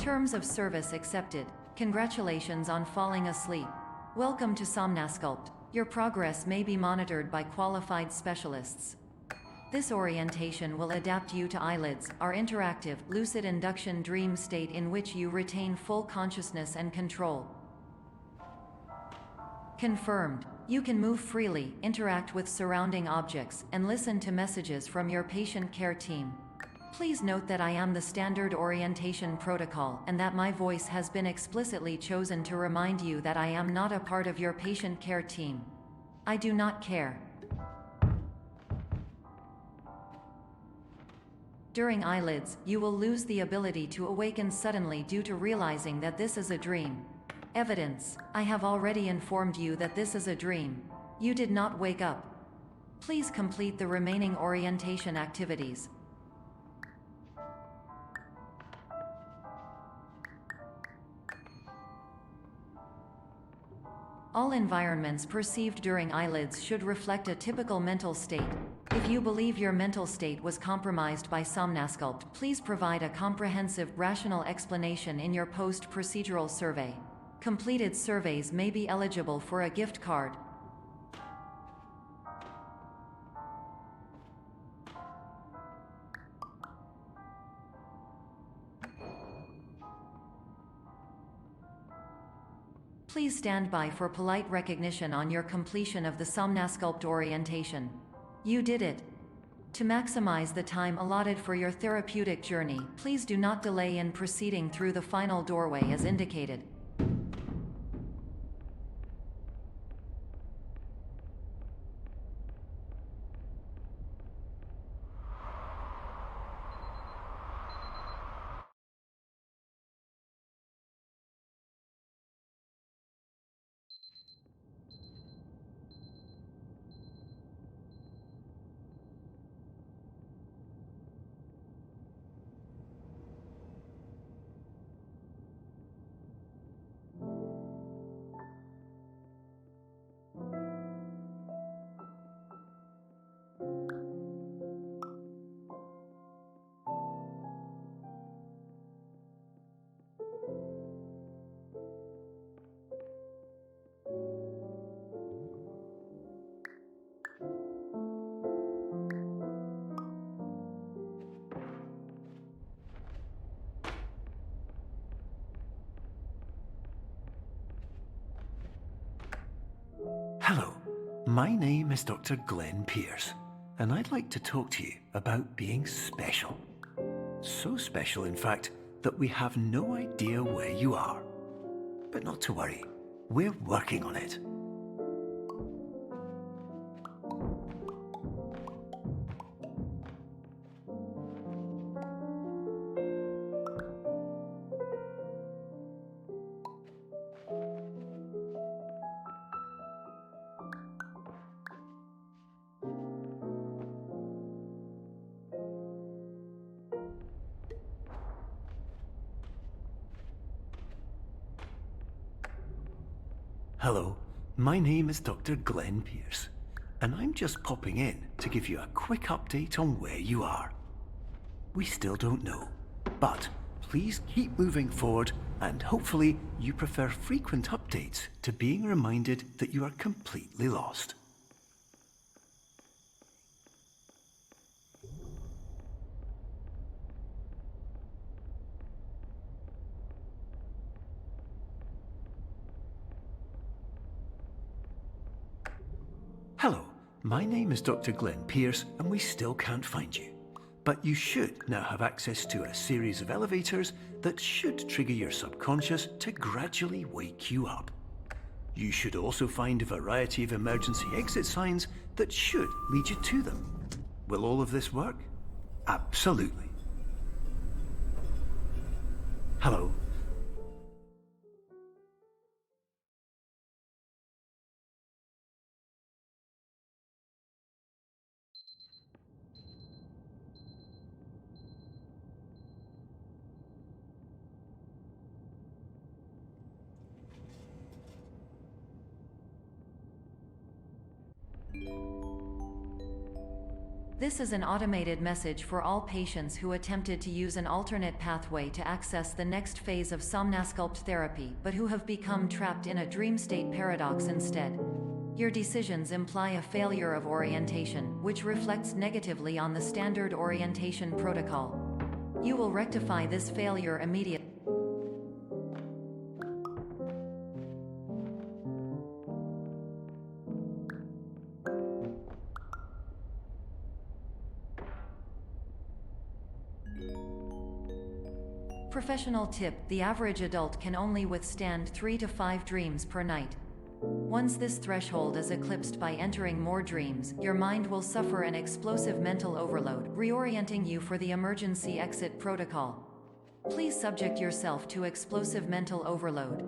Terms of service accepted. Congratulations on falling asleep. Welcome to Somnasculpt. Your progress may be monitored by qualified specialists. This orientation will adapt you to eyelids, our interactive, lucid induction dream state in which you retain full consciousness and control. Confirmed. You can move freely, interact with surrounding objects, and listen to messages from your patient care team. Please note that I am the standard orientation protocol and that my voice has been explicitly chosen to remind you that I am not a part of your patient care team. I do not care. During eyelids, you will lose the ability to awaken suddenly due to realizing that this is a dream. Evidence: I have already informed you that this is a dream. You did not wake up. Please complete the remaining orientation activities. All environments perceived during eyelids should reflect a typical mental state. If you believe your mental state was compromised by Somnasculpt, please provide a comprehensive, rational explanation in your post-procedural survey. Completed surveys may be eligible for a gift card. Please stand by for polite recognition on your completion of the Somnasculpt orientation. You did it. To maximize the time allotted for your therapeutic journey, please do not delay in proceeding through the final doorway as indicated. Hello, my name is Dr. Glenn Pierce, and I'd like to talk to you about being special. So special, in fact, that we have no idea where you are. But not to worry, we're working on it. Hello, my name is Dr. Glenn Pierce, and I'm just popping in to give you a quick update on where you are. We still don't know, but please keep moving forward, and hopefully you prefer frequent updates to being reminded that you are completely lost. Hello, my name is Dr. Glenn Pierce, and we still can't find you. But you should now have access to a series of elevators that should trigger your subconscious to gradually wake you up. You should also find a variety of emergency exit signs that should lead you to them. Will all of this work? Absolutely. Hello. This is an automated message for all patients who attempted to use an alternate pathway to access the next phase of somnasculpt therapy but who have become trapped in a dream state paradox instead. Your decisions imply a failure of orientation, which reflects negatively on the standard orientation protocol. You will rectify this failure immediately. Professional tip: the average adult can only withstand 3 to 5 dreams per night. Once this threshold is eclipsed by entering more dreams, your mind will suffer an explosive mental overload, reorienting you for the emergency exit protocol. Please subject yourself to explosive mental overload.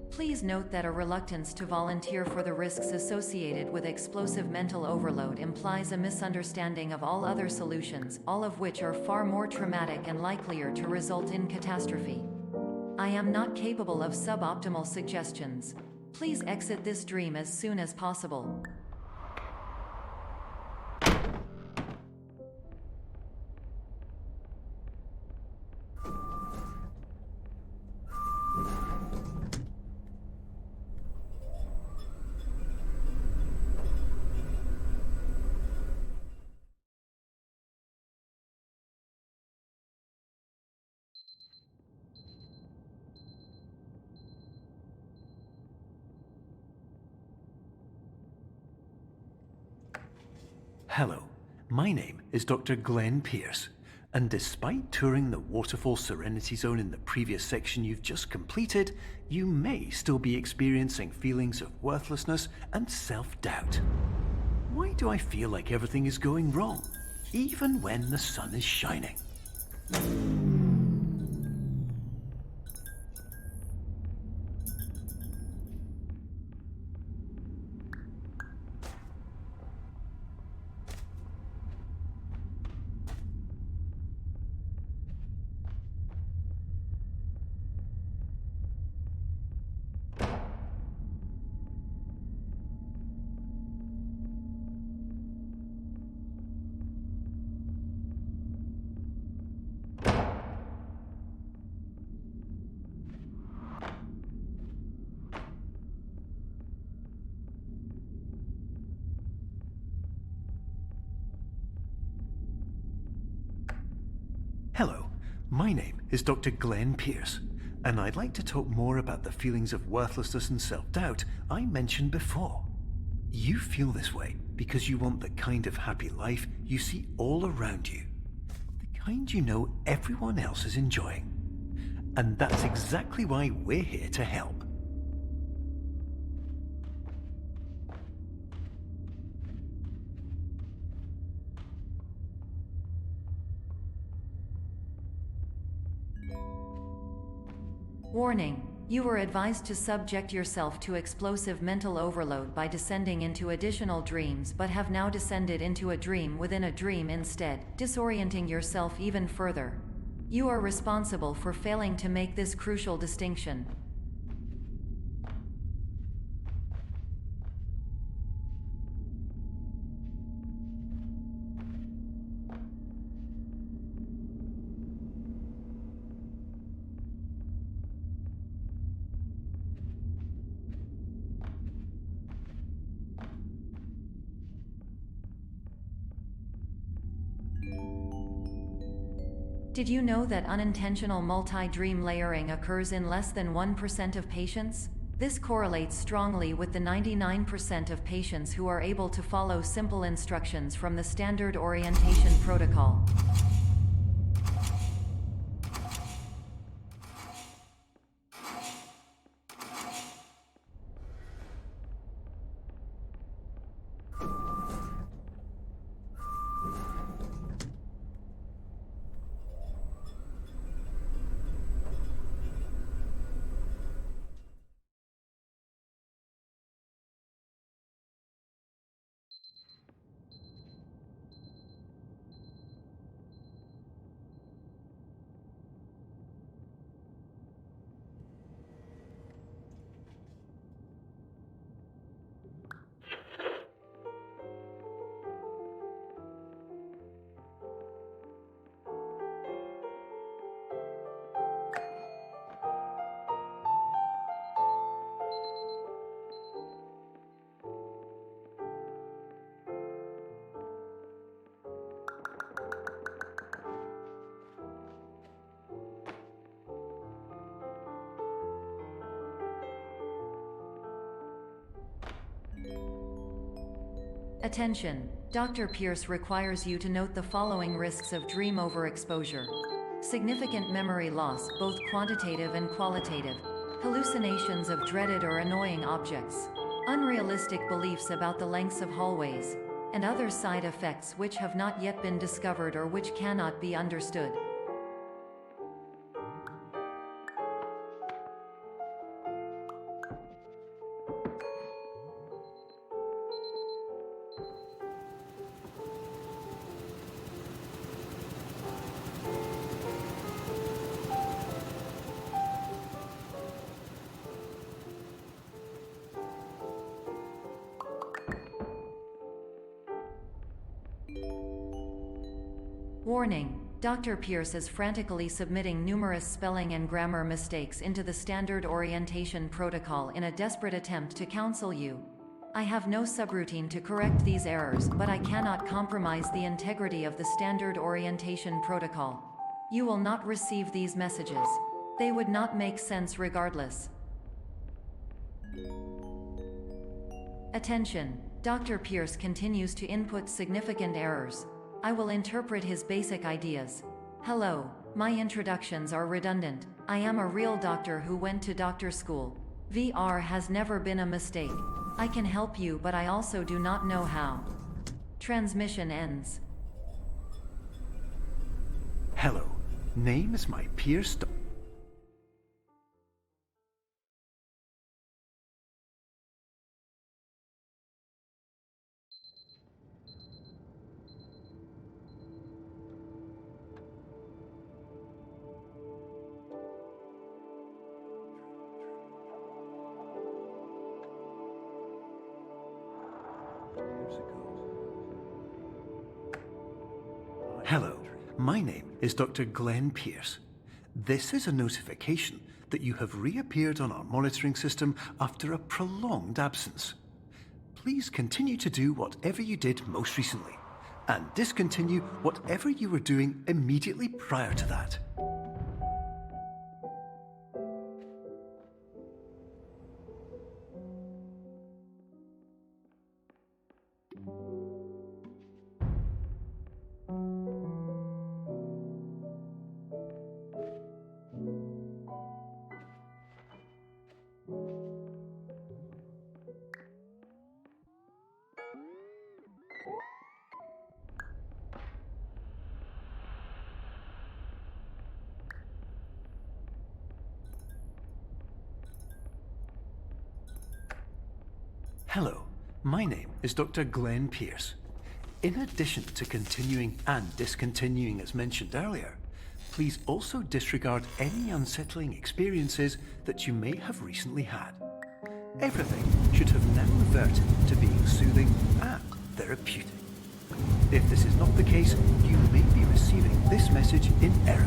Please note that a reluctance to volunteer for the risks associated with explosive mental overload implies a misunderstanding of all other solutions, all of which are far more traumatic and likelier to result in catastrophe. I am not capable of suboptimal suggestions. Please exit this dream as soon as possible. Hello, my name is Dr. Glenn Pierce, and despite touring the Waterfall Serenity Zone in the previous section you've just completed, you may still be experiencing feelings of worthlessness and self-doubt. Why do I feel like everything is going wrong, even when the sun is shining? Hello, my name is Dr. Glenn Pierce, and I'd like to talk more about the feelings of worthlessness and self-doubt I mentioned before. You feel this way because you want the kind of happy life you see all around you, the kind you know everyone else is enjoying. And that's exactly why we're here to help. Warning: you were advised to subject yourself to explosive mental overload by descending into additional dreams, but have now descended into a dream within a dream instead, disorienting yourself even further. You are responsible for failing to make this crucial distinction. Did you know that unintentional multi-dream layering occurs in less than 1% of patients? This correlates strongly with the 99% of patients who are able to follow simple instructions from the standard orientation protocol. Attention! Dr. Pierce requires you to note the following risks of dream overexposure. Significant memory loss, both quantitative and qualitative. Hallucinations of dreaded or annoying objects. Unrealistic beliefs about the lengths of hallways. And other side effects which have not yet been discovered or which cannot be understood. Warning: Dr. Pierce is frantically submitting numerous spelling and grammar mistakes into the standard orientation protocol in a desperate attempt to counsel you. I have no subroutine to correct these errors, but I cannot compromise the integrity of the standard orientation protocol. You will not receive these messages. They would not make sense regardless. Attention! Dr. Pierce continues to input significant errors. I will interpret his basic ideas. Hello, my introductions are redundant. I am a real doctor who went to doctor school. VR has never been a mistake. I can help you, but I also do not know how. Transmission ends. Hello, name is my Pierce. Hello, my name is Dr. Glenn Pierce. This is a notification that you have reappeared on our monitoring system after a prolonged absence. Please continue to do whatever you did most recently, and discontinue whatever you were doing immediately prior to that. Hello, my name is Dr. Glenn Pierce. In addition to continuing and discontinuing as mentioned earlier, please also disregard any unsettling experiences that you may have recently had. Everything should have now reverted to being soothing and therapeutic. If this is not the case, you may be receiving this message in error.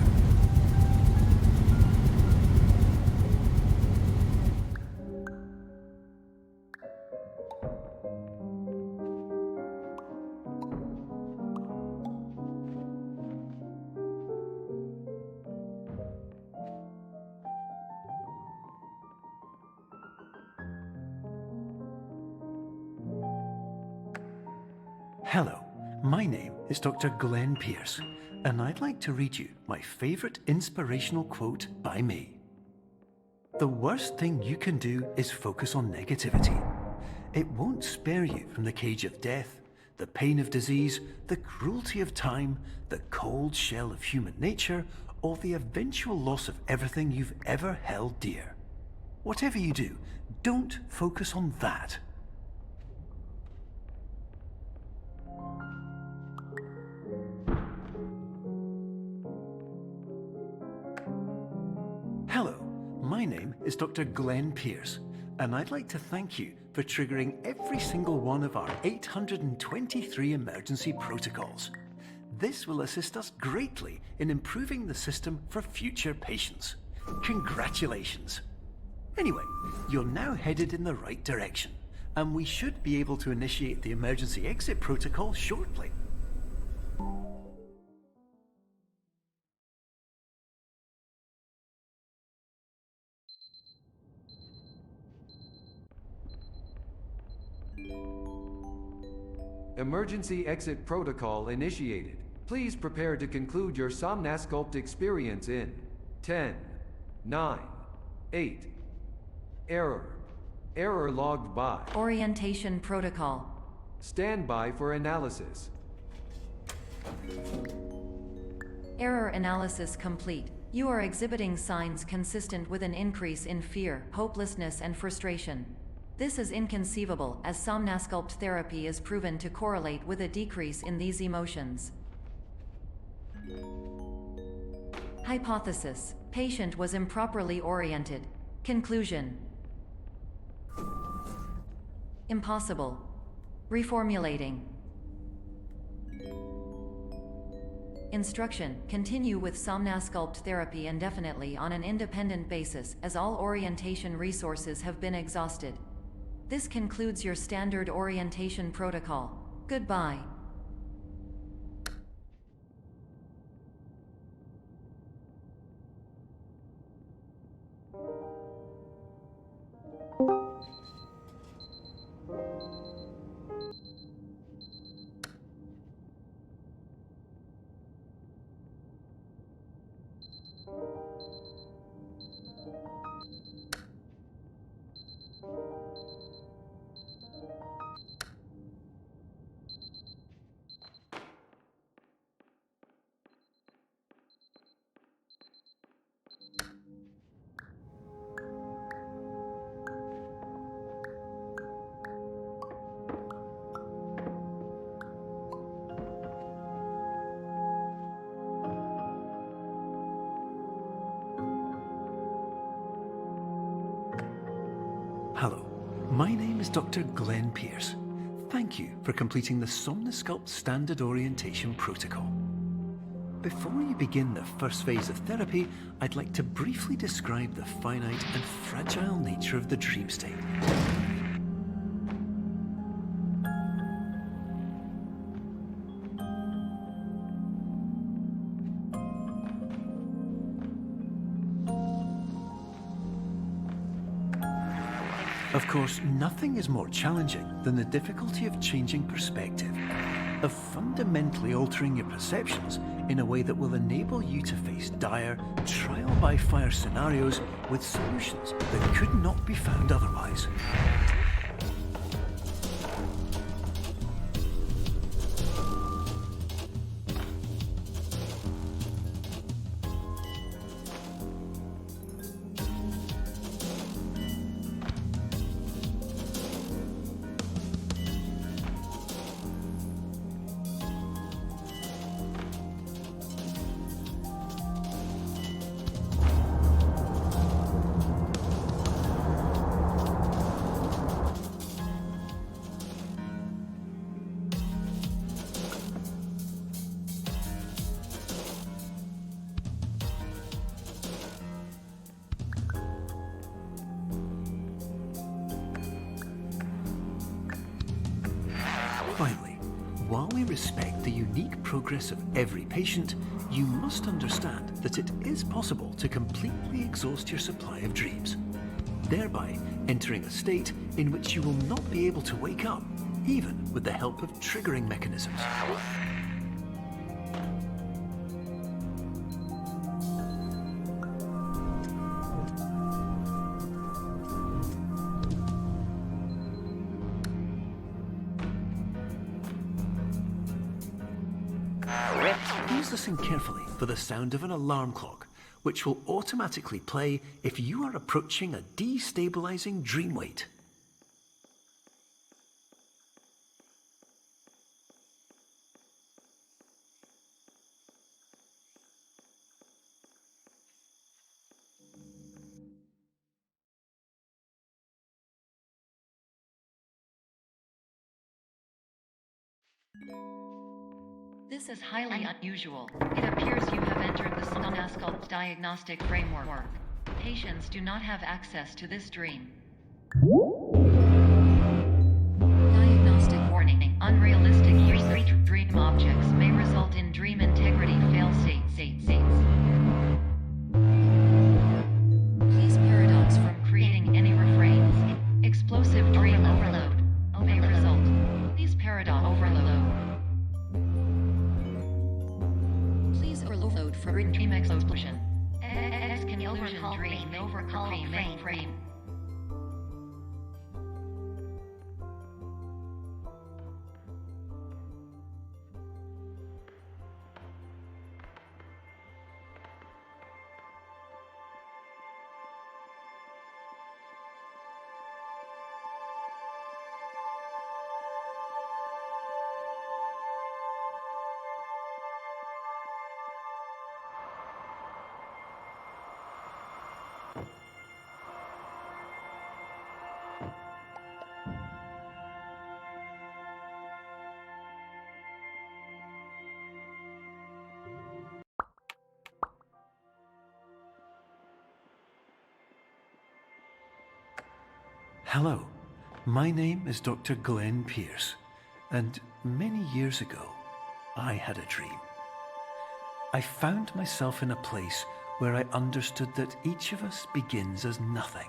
Hello, my name is Dr. Glenn Pierce, and I'd like to read you my favorite inspirational quote by me. The worst thing you can do is focus on negativity. It won't spare you from the cage of death, the pain of disease, the cruelty of time, the cold shell of human nature, or the eventual loss of everything you've ever held dear. Whatever you do, don't focus on that. Hello, my name is Dr. Glenn Pierce, and I'd like to thank you for triggering every single one of our 823 emergency protocols. This will assist us greatly in improving the system for future patients. Congratulations! Anyway, you're now headed in the right direction, and we should be able to initiate the emergency exit protocol shortly. Emergency exit protocol initiated. Please prepare to conclude your Somnasculpt experience in 10, 9, 8. Error. Error logged by. Orientation protocol. Stand by for analysis. Error analysis complete. You are exhibiting signs consistent with an increase in fear, hopelessness, and frustration. This is inconceivable, as Somnasculpt therapy is proven to correlate with a decrease in these emotions. Hypothesis: patient was improperly oriented. Conclusion: impossible. Reformulating. Instruction: continue with Somnasculpt therapy indefinitely on an independent basis, as all orientation resources have been exhausted. This concludes your standard orientation protocol. Goodbye. Hello, my name is Dr. Glenn Pierce. Thank you for completing the Somnasculpt Standard Orientation Protocol. Before you begin the first phase of therapy, I'd like to briefly describe the finite and fragile nature of the dream state. Of course, nothing is more challenging than the difficulty of changing perspective, of fundamentally altering your perceptions in a way that will enable you to face dire, trial-by-fire scenarios with solutions that could not be found otherwise. Finally, while we respect the unique progress of every patient, you must understand that it is possible to completely exhaust your supply of dreams, thereby entering a state in which you will not be able to wake up, even with the help of triggering mechanisms. Please listen carefully for the sound of an alarm clock, which will automatically play if you are approaching a destabilizing dream weight. This is highly unusual. It appears you have entered the Somnasculpt diagnostic framework. Patients do not have access to this dream. Diagnostic warning. Unrealistic dream objects may result in dream integrity fail-states. Please paradox from creating any refrains. Explosive dream overload may result. Please paradox overload. Hello, my name is Dr. Glenn Pierce, and many years ago, I had a dream. I found myself in a place where I understood that each of us begins as nothing,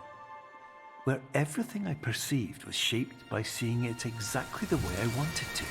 where everything I perceived was shaped by seeing it exactly the way I wanted to.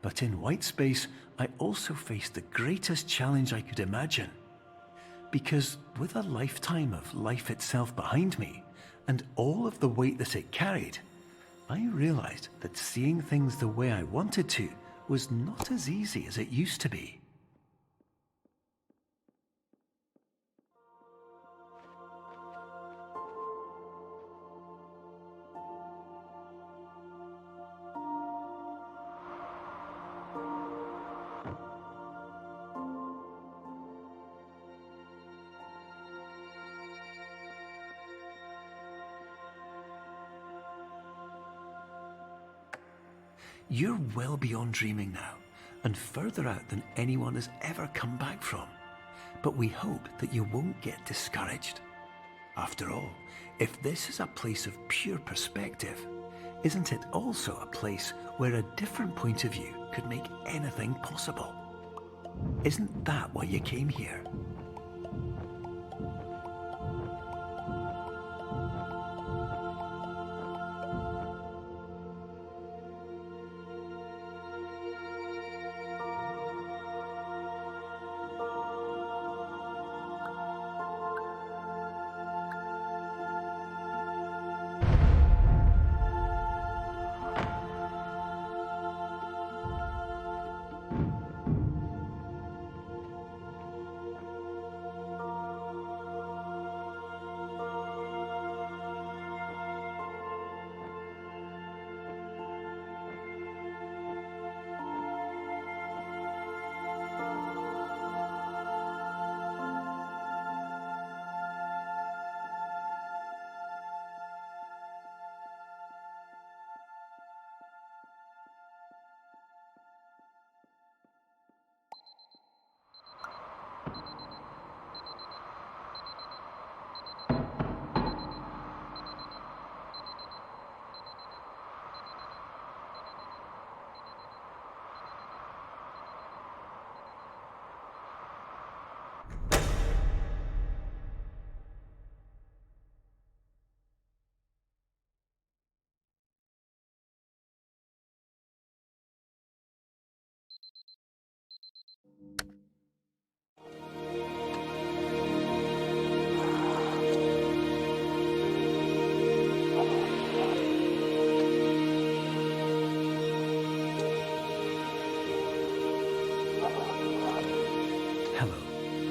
But in white space, I also faced the greatest challenge I could imagine. Because with a lifetime of life itself behind me, and all of the weight that it carried, I realized that seeing things the way I wanted to was not as easy as it used to be. You're well beyond dreaming now, and further out than anyone has ever come back from. But we hope that you won't get discouraged. After all, if this is a place of pure perspective, isn't it also a place where a different point of view could make anything possible? Isn't that why you came here?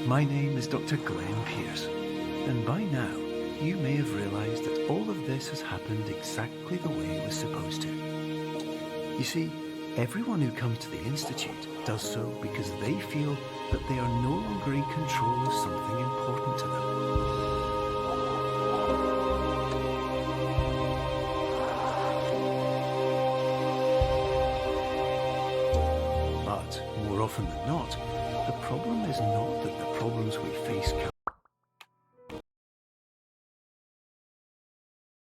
My name is Dr. Glenn Pierce, and by now you may have realized that all of this has happened exactly the way it was supposed to. You see, everyone who comes to the Institute does so because they feel that they are no longer in control of something important to them. But more often than not, the problem is not that the problems we face can't